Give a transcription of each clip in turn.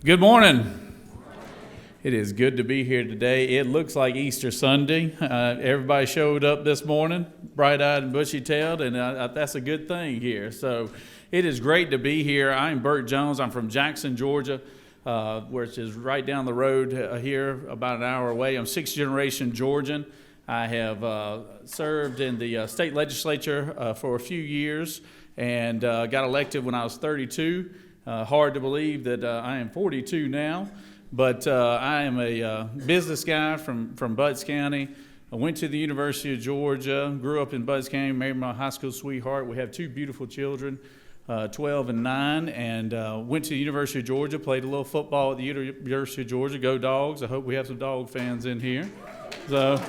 Good morning. It is good to be here today. It looks like Easter Sunday. Everybody showed up this morning, bright-eyed and bushy-tailed, and that's a good thing here. So it is great to be here. I'm Burt Jones. I'm from Jackson, Georgia, which is right down the road here, about an hour away. I'm sixth-generation Georgian. I have served in the state legislature for a few years and got elected when I was 32. Hard to believe that I am 42 now, but I am a business guy from Butts County. I went to the University of Georgia, grew up in Butts County, married my high school sweetheart. We have two beautiful children, 12 and 9, and went to the University of Georgia, played a little football at the University of Georgia. Go Dogs. I hope we have some dog fans in here. So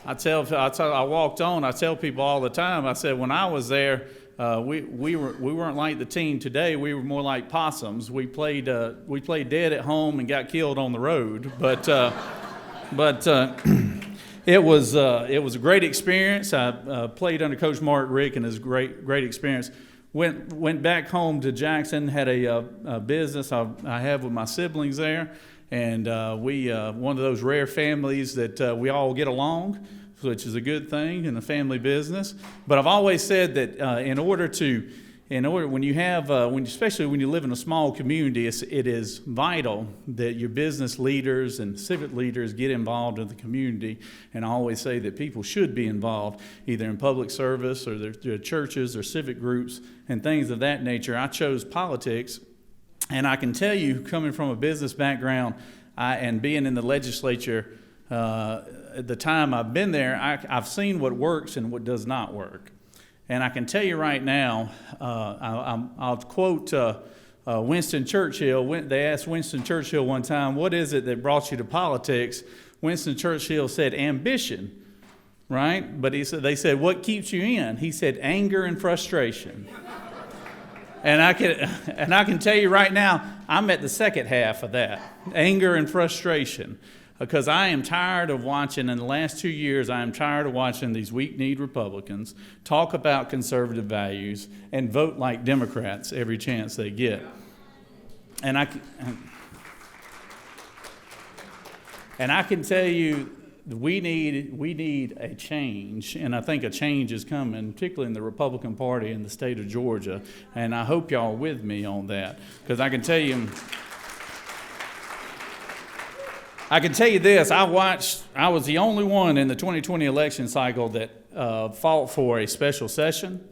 I walked on, I tell people all the time, I said when I was there, we weren't like the team today. We were more like possums. We played dead at home and got killed on the road. But it was a great experience. I played under Coach Mark Rick, and it was a great experience. Went back home to Jackson. Had a business I have with my siblings there, and we one of those rare families that we all get along, which is a good thing in a family business. But I've always said that especially when you live in a small community, it is vital that your business leaders and civic leaders get involved in the community. And I always say that people should be involved either in public service or their churches or civic groups and things of that nature. I chose politics, and I can tell you, coming from a business background and being in the legislature, the time I've been there, I've seen what works and what does not work. And I can tell you right now, I'll quote Winston Churchill. They asked Winston Churchill one time, what is it that brought you to politics? Winston Churchill said, ambition, right? But they said, what keeps you in? He said, anger and frustration. And I can tell you right now, I'm at the second half of that, anger and frustration. Because I am tired of watching, in the last 2 years, I am tired of watching these weak-kneed Republicans talk about conservative values and vote like Democrats every chance they get. And I can tell you, we need a change, and I think a change is coming, particularly in the Republican Party in the state of Georgia. And I hope y'all are with me on that, because I can tell you this, I was the only one in the 2020 election cycle that fought for a special session.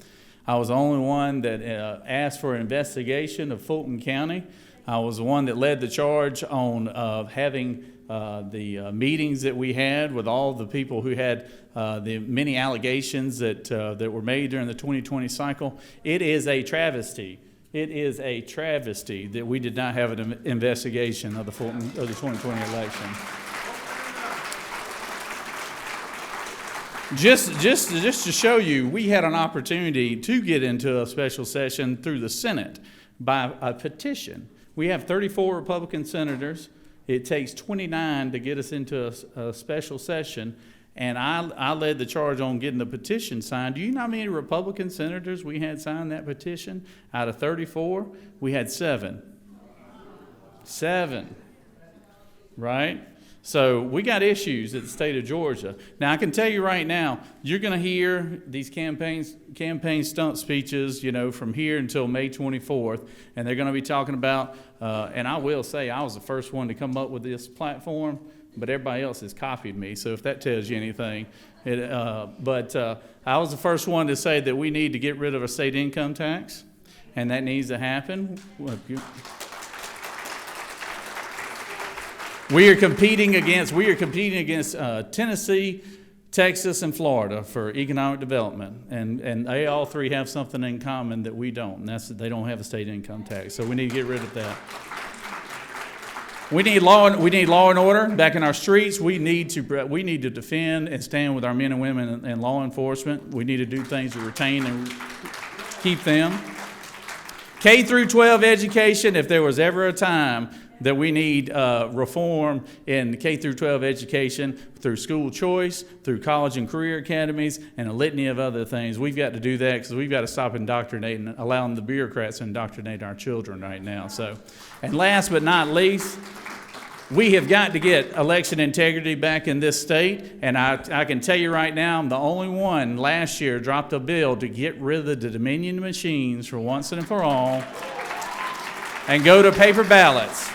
I was the only one that asked for an investigation of Fulton County. I was the one that led the charge on having the meetings that we had with all the people who had the many allegations that were made during the 2020 cycle. It is a travesty. It is a travesty that we did not have an investigation of the 2020 election. Just to show you, we had an opportunity to get into a special session through the Senate by a petition. We have 34 Republican senators. It takes 29 to get us into a special session. And I led the charge on getting the petition signed. Do you know how many Republican senators we had sign that petition? Out of 34, we had 7. 7, right? So we got issues at the state of Georgia. Now, I can tell you right now, you're going to hear these campaign stunt speeches, from here until May 24th, and they're going to be talking about, and I will say I was the first one to come up with this platform, but everybody else has copied me, so if that tells you anything. But I was the first one to say that we need to get rid of a state income tax, and that needs to happen. We are competing against Tennessee, Texas, and Florida for economic development, and they all three have something in common that we don't, and that's that they don't have a state income tax. So we need to get rid of that. We need law and order back in our streets. We need to defend and stand with our men and women in law enforcement. We need to do things to retain and keep them. K through 12 education, if there was ever a time that we need reform in K through 12 education through school choice, through college and career academies, and a litany of other things. We've got to do that because we've got to stop indoctrinating, allowing the bureaucrats to indoctrinate our children right now. So, and last but not least, we have got to get election integrity back in this state, and I can tell you right now, I'm the only one last year dropped a bill to get rid of the Dominion machines for once and for all and go to paper ballots.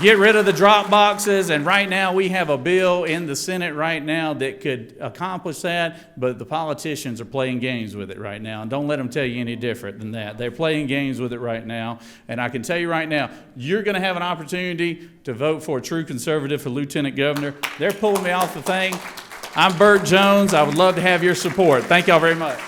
Get rid of the drop boxes, and right now we have a bill in the Senate right now that could accomplish that, but the politicians are playing games with it right now, and don't let them tell you any different than that. They're playing games with it right now, and I can tell you right now, you're going to have an opportunity to vote for a true conservative for lieutenant governor. They're pulling me off the thing. I'm Burt Jones. I would love to have your support. Thank y'all very much.